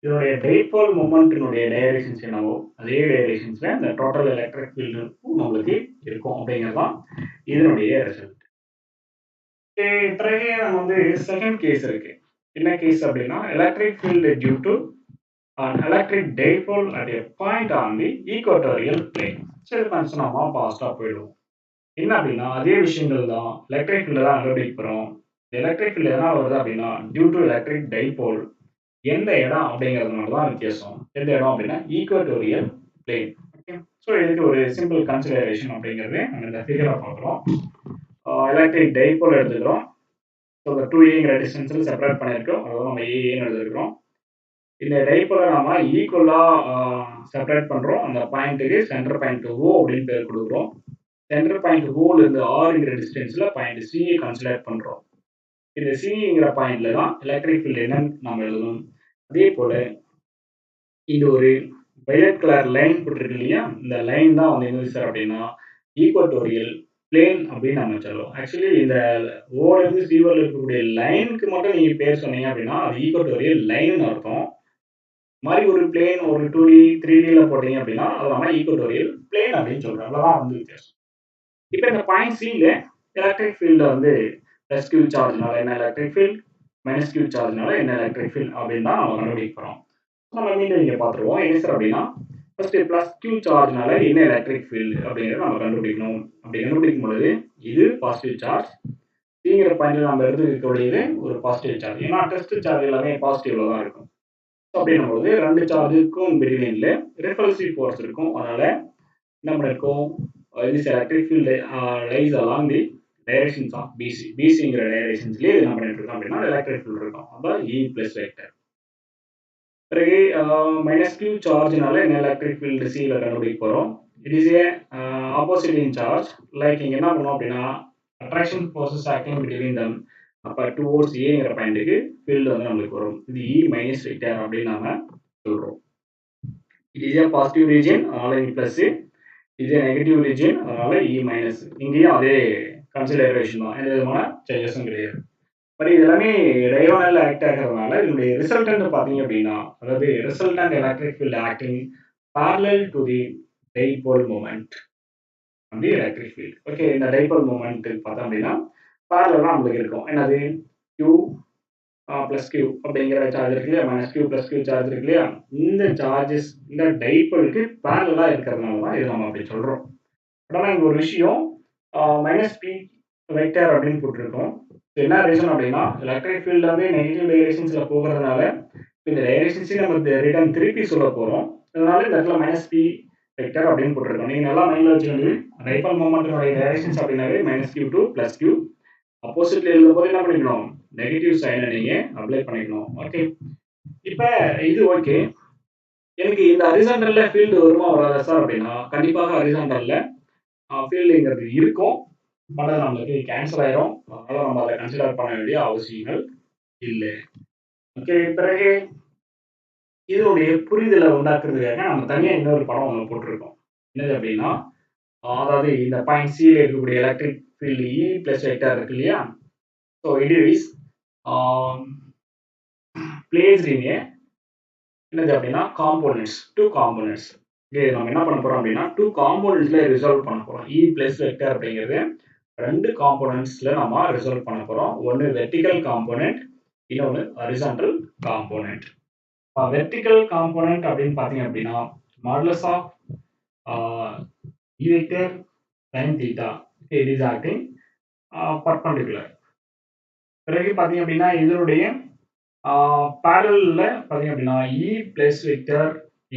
இதனுடைய டைபோல் மொமெண்ட்டினுடைய டைரக்ஷன்ஸ் என்னவோ அதே டைரக்ஷன்ஸ்ல இந்த டோட்டல் எலக்ட்ரிக் ஃபீல்டும் நம்மளுக்கு இருக்கும் அப்படிங்கிறதான் இதனுடைய ரிசல்ட். பிறகு நம்ம வந்து செகண்ட் கேஸ் இருக்கு. என்ன கேஸ் அப்படின்னா electric field due to an electric dipole at a point on the equatorial plane. சரி, கன்சர்ன் நம்ம பாஸ்டா போயிடுவோம். என்ன அப்படின்னா அதே விஷயங்கள் தான் எலக்ட்ரிக் ஃபீல்டு தான் கண்டுபிடிக்க போகிறோம். எலக்ட்ரிக் ஃபீல்டு எதனால் வருது அப்படின்னா டியூ டு எலக்ட்ரிக் டைபோல். எந்த இடம் அப்படிங்கிறதுனால தான் வித்தியாசம். எந்த இடம் அப்படின்னா ஈக்குவட்டோரியல் பிளேன். ஓகே, ஸோ இதுக்கு ஒரு சிம்பிள் கன்சிடரேஷன் அப்படிங்கிறது நம்ம இந்த ஃபிகரை பார்க்குறோம். எலக்ட்ரிக் டைபோல் எடுத்துக்கிறோம். ஸோ இந்த 2ஏங்கிற டிஸ்டன்ஸில் செப்பரேட் பண்ணியிருக்கோம். அதாவது நம்ம ஏன்னு எடுத்துக்கிறோம். இந்த டைபோலை நம்ம ஈக்குவலாக செப்பரேட் பண்ணுறோம். அந்த பாயிண்ட்டுக்கு சென்டர் பாயிண்ட் ஓ அப்படின்னு பேர் கொடுக்குறோம். சென்டர் பாயிண்ட் ஓல இருந்து ஆறுங்கிற டிஸ்டன்ஸ்ல பாயிண்ட் சியை கன்சிடர் பண்றோம். இந்த சிங்கிற பாயிண்ட்ல தான் எலக்ட்ரிக் ஃபீல்டு என்னன்னு நம்ம எழுதணும். அதே போல இந்த ஒரு வயலட் கலர் லைன் போட்டிருக்கு இல்லையா, இந்த லைன் தான் வந்து என்ன சார் அப்படின்னா ஈக்குவட்டோரியல் பிளேன் அப்படின்னு நம்ம சொல்லுவோம். ஆக்சுவலி இந்த ஓல இருந்து சிவர்ல இருக்கக்கூடிய லைனுக்கு மட்டும் நீங்க பேர் சொன்னீங்க அப்படின்னா அது ஈக்குவட்டோரியல் லைன் அர்த்தம். மாதிரி ஒரு பிளேன் ஒரு 2D 3Dல போட்டீங்க அப்படின்னா அது நம்ம ஈக்குவட்டோரியல் பிளேன் அப்படின்னு சொல்றோம். அவ்வளவுதான் வந்து வித்தியாசம். இப்போ இந்த பாயிண்ட் சியில் எலக்ட்ரிக் ஃபீல்டு வந்து ப்ளஸ் கியூ சார்ஜ்னால என்ன எலக்ட்ரிக் ஃபீல்ட், மைனஸ் கியூ சார்ஜ்னால என்ன எலக்ட்ரிக் ஃபீல்ட் அப்படின்னு தான் நம்ம கண்டுபிடிக்க போகிறோம். நம்ம மீண்டும் இங்கே பார்த்துருவோம். என்ன சார் அப்படின்னா ஃபர்ஸ்ட் ப்ளஸ் கியூ சார்ஜ்னால என்ன எலக்ட்ரிக் ஃபீல்டு அப்படிங்கிறத நம்ம கண்டுபிடிக்கணும். அப்படி கண்டுபிடிக்கும் பொழுது இது பாசிட்டிவ் சார்ஜ், சிங்கிற பாயிண்ட்ல நம்ம எடுத்துக்கக்கூடியது ஒரு பாசிட்டிவ் சார்ஜ். ஏன்னா டெஸ்ட் சார்ஜ் எல்லாமே பாசிட்டிவ்ல தான் இருக்கும். அப்படின்னும் போது ரெண்டு சார்ஜுக்கும் பிட்வீன்ல ரிப்பல்சிவ் ஃபோர்ஸ் இருக்கும். அதனால நம்ம இருக்கும் this electric field lies along the directions of BC. BCங்கிற டைரக்ஷன்ஸ்லயே என்ன பண்ணிட்டு இருக்கோம் அப்படின்னா எலக்ட்ரிக் ஃபீல்ட் இருக்கும். அதான் E பிளஸ் வெக்டர். பிறகு மைனஸ் கியூ சார்ஜ்னால என்ன எலக்ட்ரிக் ஃபீல்டு சியில் கண்டுபிடிக்க போகிறோம். It is A opposite in charge. Like இங்கே என்ன பண்ணுவோம் அப்படின்னா அட்ராக்ஷன் ஃபோர்ஸஸ் ஆக்டிங் பிட்வீன் தம். அப்போ டுவோர்ட்ஸ் ஏங்கிற பாயிண்ட்டுக்கு ஃபீல்டு வந்து நம்மளுக்கு வரும். இது E மைனஸ் வெக்டர் அப்படின்னு நாம சொல்கிறோம். It is a positive region, அதனால E பிளஸ். இது நெகட்டிவ் ரீஜன், அதனால இ மைனஸ். இங்கேயும் அதே கன்சிடரேஷன் தான், எந்த விதமான சேஞ்சஸும் கிடையாது. பட் இது எல்லாமே டயகோனல் ஆக்ட் ஆகிறதுனால இதனுடைய ரிசல்டன்ட் பார்த்தீங்க அப்படின்னா அதாவது resultant electric field acting parallel to the dipole moment on the electric field. Okay, இந்த டைபோல் மூமெண்ட் பார்த்தோம் அப்படின்னா parallel-ஆ நம்மளுக்கு இருக்கும். என்னது Q பிளஸ் கியூ அப்படிங்கிற சார்ஜ் இருக்கு இல்லையா, minus q plus q charge இருக்கு இல்லையா, இந்த சார்ஜஸ் இந்த டைபோலுக்கு பேரலா இருக்கிறதுனால தான் இது நம்ம அப்படி சொல்றோம். ஆனால் இங்க ஒரு விஷயம் மைனஸ் பி வெக்டர் அப்படின்னு போட்டிருக்கோம். என்ன ரீசன் அப்படின்னா எலக்ட்ரிக் ஃபீல்டு வந்து நெகட்டிவ் டைரக்ஷன்ஸ்ல போகிறதுனால இந்த டைரக்ஷன்ஸையும் நம்ம ரிட்டர்ன் திருப்பி சொல்ல போறோம். அதனால இந்த இடத்துல மைனஸ் பி வெக்டர் அப்படின்னு போட்டிருக்கோம். நீங்க நல்லா மைண்ட்ல வச்சுக்கோங்க. டைபோல் மொமெண்ட்டினுடைய டைரக்ஷன்ஸ் அப்படின்னாவே minus q to plus q. ஆப்போசிட்ல எழுதும் போது என்ன பண்ணிக்கணும், நெகட்டிவ் சைனை நீங்க அப்ளை பண்ணிக்கணும். ஓகே, இப்ப இது ஓகே. எனக்கு இந்த ஹரிசாண்டல்ல ஃபீல்டு வருமா வராதா சார் அப்படின்னா கண்டிப்பாக ஹரிசாண்டல்ல ஃபீல்டுங்கிறது இருக்கும். பட் அது நம்மளுக்கு கேன்சல் ஆயிரும். அதனால நம்ம அதை கன்சிடர் பண்ண வேண்டிய அவசியங்கள் இல்லை. ஓகே, பிறகு இதனுடைய புரிதலை உண்டாக்குறதுக்காக நம்ம தனியா இன்னொரு படம் ஒன்று போட்டிருக்கோம். என்னது அப்படின்னா அதாவது இந்த பாயிண்ட் சியில் இருக்கக்கூடிய electric field E plus vector இருக்கு இல்லையா, so it is placed in a என்னது அப்படின்னா காம்போனன்ட்ஸ், டூ காம்போனன்ட்ஸ். இது நம்ம என்ன பண்ண போறோம் அப்படின்னா டூ காம்போனன்ட்ஸ்ல ரிசால்வ் பண்ண போறோம். இ பிளஸ் வெக்டர் அப்படிங்கிறது ரெண்டு காம்போனன்ட்ஸ்ல நம்ம ரிசால்வ் பண்ண போறோம். ஒன்று வெர்டிகல் காம்போனன்ட், இன்னொன்று ஹரிசாண்டல் காம்போனன்ட். வெர்டிகல் காம்போனன்ட் அப்படின்னு பார்த்தீங்க அப்படின்னா modulus of E vector sin theta it is acting perpendicular. பிறகு பார்த்தீங்க அப்படின்னா இதனுடைய பேரல்ல பார்த்தீங்க அப்படின்னா E plus vector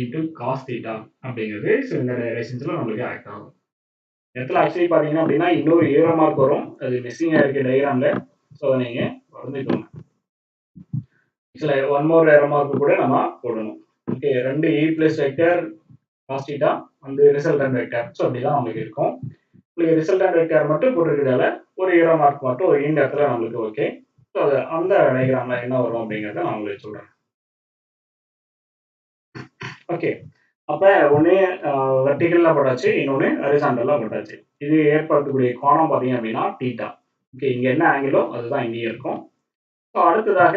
into cos theta அப்படிங்கிறது இந்த டைரக்ஷன்ஸ்ல நம்மளுக்கு ஆக்ட் ஆகும். இடத்துல ஆக்சுவலி பார்த்தீங்கன்னா அப்படின்னா இன்னொரு ஏரோ மார்க் வரும், அது மிஸ்ஸிங் ஆயிருக்கு டயக்ராம்ல. ஸோ நீங்க வந்துக்கோங்க. சில ஒன் மோர் ஏரோ மார்க் கூட நம்ம போடணும். ஓகே, ரெண்டு இ பிளஸ் வெக்டர் காஸ் தீட்டா அந்த ரிசல்டன்ட் வெக்டர். ஸோ அப்படிதான் நம்மளுக்கு இருக்கும். உங்களுக்கு ரிசல்டன்ட் வெக்டர் மட்டும் போட்டிருக்கிறதால ஒரு ஏரோ மார்க் மட்டும் இந்த இடத்துல நம்மளுக்கு ஓகே. ஸோ அது அந்த டயக்ராம்ல என்ன வரும் அப்படிங்கிறத நான் உங்களுக்கு சொல்றேன். ஓகே, அப்ப ஒண்ணு வெர்டிகல்ல போட்டாச்சு, இன்னொன்னு ஹரிசாண்டல்ல போட்டாச்சு. இது ஏற்படுத்தக்கூடிய கோணம் பார்த்தீங்க அப்படின்னா தீட்டா. ஓகே, இங்க என்ன ஆங்கிளோ அதுதான் இங்கேயும் இருக்கும். ஸோ அடுத்ததாக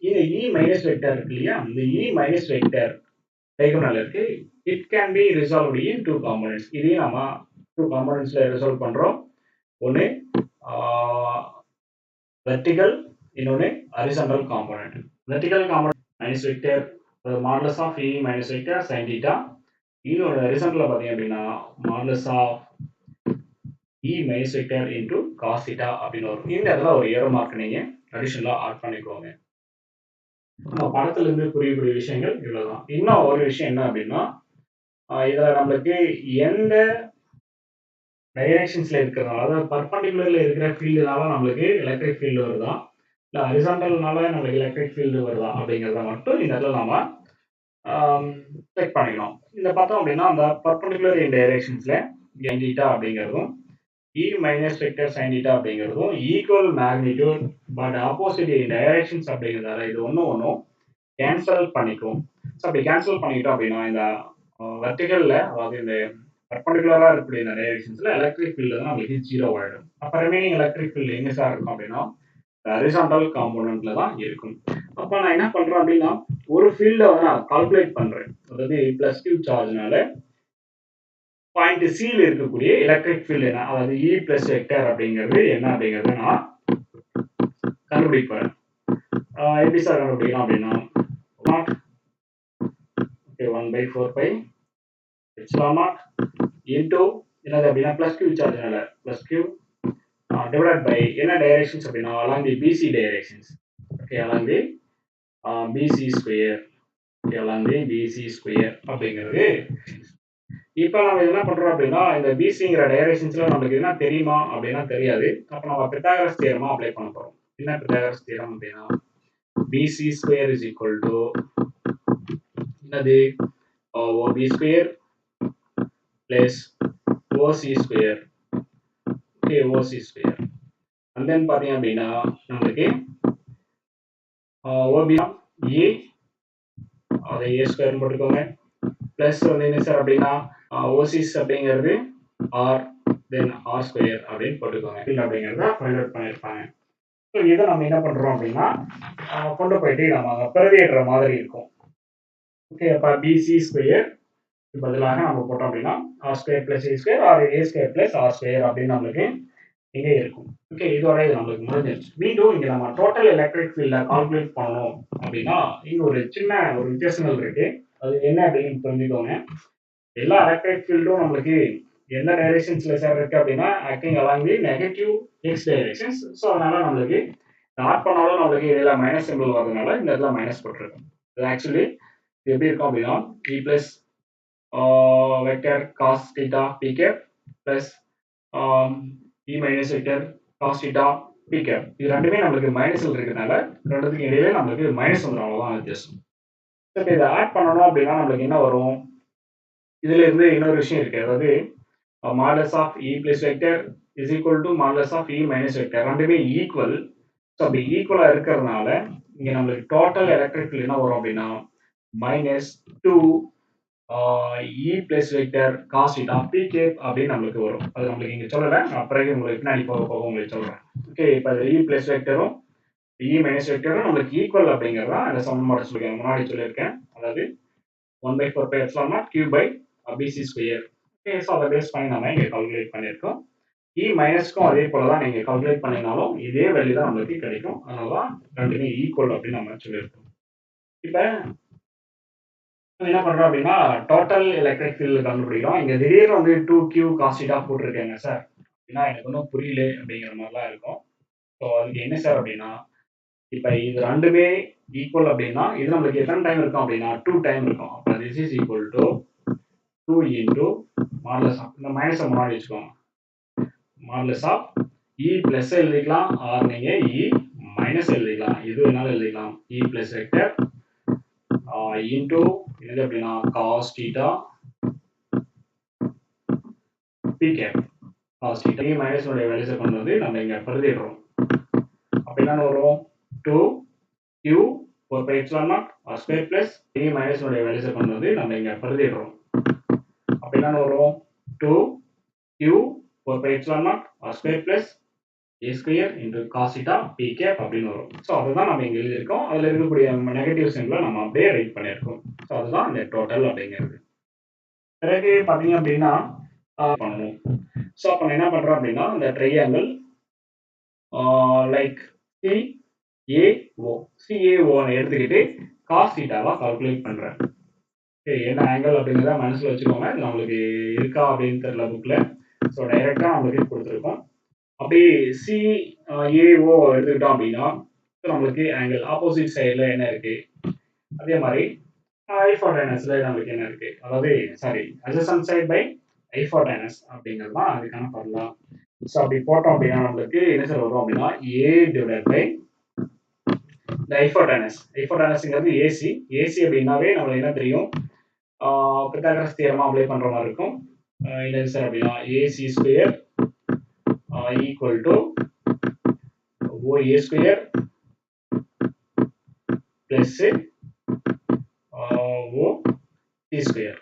இந்த இ மைனஸ் வெக்டர் இருக்கு இல்லையா, இந்த இ மைனஸ் வெக்டர் டைகோனல் இருக்கு. It can be resolved in two components. இதையும் நம்ம டூ காம்பனன்ட்ஸ்ல ரிசால்வ் பண்றோம். ஒன்று வெர்டிகல், இன்னொன்று horizontal component. Vertical component minus vector modulus of E minus vector sine theta. இன்னொரு ஹரிசாண்டல்ல பார்த்தீங்க அப்படின்னா modulus of E minus vector into cos theta அப்படின்னு வரும். இந்த இடத்துல ஒரு ஏரோ மார்க் நீங்க அடிஷனலா ஆட் பண்ணிக்கோங்க. நம்ம படத்துல இருந்து புரியக்கூடிய விஷயங்கள் இவ்வளவுதான். இன்னும் ஒரு விஷயம் என்ன அப்படின்னா, இதுல நம்மளுக்கு எந்த டைரக்ஷன்ஸ்ல இருக்கிறதுனால, அதாவது பர்பண்டிகுலர்ல இருக்கிற ஃபீல்டுனால நம்மளுக்கு எலக்ட்ரிக் ஃபீல்டு வருதா, இல்ல ஹரிசாண்டல்னால நம்மளுக்கு எலக்ட்ரிக் ஃபீல்டு வருதா அப்படிங்கிறத மட்டும் இந்த இடத்துல நாம செக் பண்ணிக்கணும். இந்த பார்த்தோம் அப்படின்னா அந்த பர்பண்டிகுலர் இன் டைரக்ஷன்ஸ்ல sin theta அப்படிங்கிறதும் E minus vector sin theta அப்படிங்கிறதும் equal magnitude but opposite in directions அப்படிங்கிறதால இது ஒன்றும் கேன்சல் பண்ணிக்கும். ஸோ அப்படி கேன்சல் பண்ணிட்டோம் அப்படின்னா இந்த வெர்டிகல்ல, அதாவது இந்த பர்பண்டிகுலரா இருக்கக்கூடிய இந்த டைரக்ஷன்ஸ்ல எலக்ட்ரிக் ஃபீல்டு தான் நம்மளுக்கு 0 ஆயிடும். அப்போ ரிமைனிங் எலக்ட்ரிக் ஃபீல்டு எங்க சார் இருக்கும் அப்படின்னா ஹரிசாண்டல் காம்போனன்ட்ல தான் இருக்கும். அப்ப நான் என்ன பண்றேன் அப்படின்னா ஒரு ஃபீல்ட வந்து நான் கால்குலேட் பண்றேன். அதாவது பிளஸ் கியூ சார்ஜ்னால பாயிண்ட் சில இருக்கக்கூடிய எலக்ட்ரிக் ஃபீல்டு என்ன, அதாவது இ பிளஸ் வெக்டர் அப்படிங்கிறது என்ன அப்படிங்கறத நான் கண்டுபிடிப்பேன். எப்படி சார் கண்டுபிடிக்கலாம் அப்படின்னா okay 1/4 by epsilon nought into என்னது அப்படின்னா பிளஸ் கியூ சார்ஜ்னால பிளஸ் கியூ divided by என்ன டைரக்ஷன்ஸ் அப்படின்னா along the BC directions. Okay, along the BC square. Okay, along the BC square அப்படிங்கிறது. இப்போ நம்ம என்ன பண்றோம் அப்படின்னா இந்த BCங்கிற டைரக்ஷன்ஸ்ல நமக்கு என்ன தெரியுமா அப்படின்னா தெரியாது. அப்ப நம்ம பித்தாகரஸ் தியரமா அப்ளை பண்ண போறோம். என்ன பித்தாகரஸ் தியரம் அப்படின்னா BC square is equal to என்னது OB square plus OC square. Okay, OC square. And then பாத்தீங்க அப்படின்னா நமக்கு OB A அதை A ஸ்கொயர் போட்டுக்கோங்க பிளஸ் வந்து என்ன சார் அப்படின்னா OCs அப்படிங்கிறது R தென் R ஸ்கொயர் அப்படின்னு போட்டுக்கோங்க. அப்படிங்கிறத ஃபைண்ட் அவுட் பண்ணியிருப்பாங்க. ஸோ இதை நம்ம என்ன பண்றோம் அப்படின்னா கொண்டு போயிட்டு நம்ம பிரதியிடுற மாதிரி இருக்கும். ஓகே, அப்போ பிசி ஸ்கொயர் பதிலாக நம்ம போட்டோம் அப்படின்னா R square plus A square R A square plus R square அப்படின்னு நம்மளுக்கு இங்கே இருக்கும். ஓகே, இதோட இது நம்மளுக்கு முடிஞ்சிருச்சு. மீண்டும் இங்கே நம்ம டோட்டல் எலக்ட்ரிக் ஃபீல்டை கால்குலேட் பண்ணணும் அப்படின்னா இங்கே ஒரு சின்ன ஒரு வித்தியாசங்கள் இருக்கு. அது என்ன அப்படின்னு புரிஞ்சுக்கோங்க. எல்லா எலக்ட்ரிக் ஃபீல்டும் நம்மளுக்கு எந்த டைரக்ஷன்ஸ்ல சார் இருக்கு அப்படின்னா acting along the negative X directions. So அதனால நம்மளுக்கு ஆட் பண்ணாலும் நம்மளுக்கு இதில் மைனஸ் சிம்பிள் வரதுனால இந்த இடத்துல மைனஸ் போட்டிருக்கோம். இது ஆக்சுவலி எப்படி இருக்கும் அப்படின்னா E plus vector cos theta P cap plus E minus vector cos theta P cap. இது ரெண்டுமே நம்மளுக்கு மைனஸில் இருக்கிறதுனால ரெண்டுத்துக்கு இடையில நம்மளுக்கு மைனஸ் வந்துடும், அவ்வளோதான் வித்தியாசம். இப்போ இதை ஆட் பண்ணணும் அப்படின்னா நம்மளுக்கு என்ன வரும், இதுல இருந்து இன்னொரு விஷயம் இருக்கு. அதாவது modulus of E plus vector is equal to modulus of E minus vector, ரெண்டுமே ஈக்குவல். ஸோ அப்படி ஈக்குவலா இருக்கிறதுனால இங்க நம்மளுக்கு டோட்டல் எலக்ட்ரிக் ஃபீல்ட் என்ன வரும் அப்படின்னா minus 2 E plus vector cos theta P cap அப்படின்னு நம்மளுக்கு வரும். அது நம்மளுக்கு இங்க சொல்லலை, நான் பிறகு உங்களுக்கு பின்னாடி போக போக உங்களுக்கு சொல்றேன். ஓகே, இப்போ இ பிளஸ் வெக்டரும் இ மைனஸ் வெக்டரும் நம்மளுக்கு ஈக்குவல் அப்படிங்கிறதா அந்த சமன்பாடு சொல்லியிருக்கேன், முன்னாடி சொல்லியிருக்கேன். அதாவது 1/4 by epsilon not q by BC square. Okay, so அதை பேஸ் பண்ணி நம்ம இங்கே கால்குலேட் பண்ணியிருக்கோம். இ மைனஸ்க்கும் அதே போல தான் நீங்கள் கால்குலேட் பண்ணினாலும் இதே வேல்யூ தான் நம்மளுக்கு கிடைக்கும். அதனால தான் ரெண்டுமே ஈக்குவல் அப்படின்னு நம்ம சொல்லியிருக்கோம். இப்போ என்ன பண்ணுறோம் அப்படின்னா டோட்டல் எலக்ட்ரிக் ஃபீல்டு கண்டுபிடிக்கிறோம். இங்கே திடீர்னு வந்து 2q cos θ போட்டிருக்கேங்க சார் அப்படின்னா எனக்கு ஒன்றும் புரியல அப்படிங்கிற மாதிரிலாம் இருக்கும். ஸோ அதுக்கு என்ன சார் அப்படின்னா இப்போ இது ரெண்டுமே ஈக்குவல் அப்படின்னா இது நம்மளுக்கு எத்தனை டைம் இருக்கும் அப்படின்னா 2 டைம் இருக்கும். அப்போ this is equal to 2 into மாடுலஸ் ஆஃப் இந்த மைனஸை முன்னாடி வச்சுக்கோங்க, மாடுலஸ் ஆஃப் இ பிளஸ் எழுதிக்கலாம் ஆர் நீங்க இ மைனஸ் எழுதிக்கலாம், இது வேணாலும் எழுதிக்கலாம். இ பிளஸ் வெக்டர் இன்டூ என்னது அப்படின்னா cos theta P cap cos theta E minus உடைய வேல்யூஸை கொண்டு வந்து நம்ம இங்க பிரதிடுறோம். அப்ப என்ன வரும் 2 q 4 pi epsilon naught r square plus E minus உடைய வேல்யூஸை கொண்டு வந்து நம்ம இங்க பிரதிடுறோம். அப்படின்னா வரும் 2q 4 pi epsilon naught r square plus a square into cos theta p cap அப்படின்னு வரும். ஸோ அதுதான் நம்ம இங்க எழுதியிருக்கோம். அதில் இருக்கக்கூடிய நெகட்டிவ் சிம்பிளை நம்ம அப்படியே ரைட் பண்ணியிருக்கோம். ஸோ அதுதான் இந்த டோட்டல் அப்படிங்கிறது. பிறகு பார்த்தீங்க அப்படின்னா பண்ணணும். ஸோ அப்போ நான் என்ன பண்ணுறேன் அப்படின்னா இந்த ட்ரையாங்கிள் லைக் CAO எடுத்துக்கிட்டு காஸ் தீட்டாவா கால்குலேட் பண்ணுறேன். என்ன ஆங்கிள் அப்படிங்கிறத மனசில் வச்சுக்கோங்க. இது நம்மளுக்கு இருக்கா அப்படின்னு தெரியல புக்கில். ஸோ டைரெக்டாக நம்மளுக்கு கொடுத்துருக்கோம். அப்படியே CAO எடுத்துக்கிட்டோம் அப்படின்னா நம்மளுக்கு ஆங்கிள் ஆப்போசிட் சைடில் என்ன இருக்கு, அதே மாதிரி ஐஃபோடைனஸ்ல நம்மளுக்கு என்ன இருக்கு, அதாவது சாரி அட்ஜசன்ட் சைட் பை ஐஃபோடைனஸ் அப்படிங்கிறது தான் அதுக்கான ஃபார்முலா. ஸோ அப்படி போட்டோம் அப்படின்னா நம்மளுக்கு என்ன சார் வரும் அப்படின்னா A டிவைடட் பை இந்த ஐஃபோடைனஸ்ங்கிறது ஏசி அப்படின்னாவே நம்மளுக்கு என்ன தெரியும், பித்தாகரஸ் தியரமா அப்ளை பண்ற மாதிரி இருக்கும். என்ன சார் அப்படின்னா AC square equal to OA square plus OC square.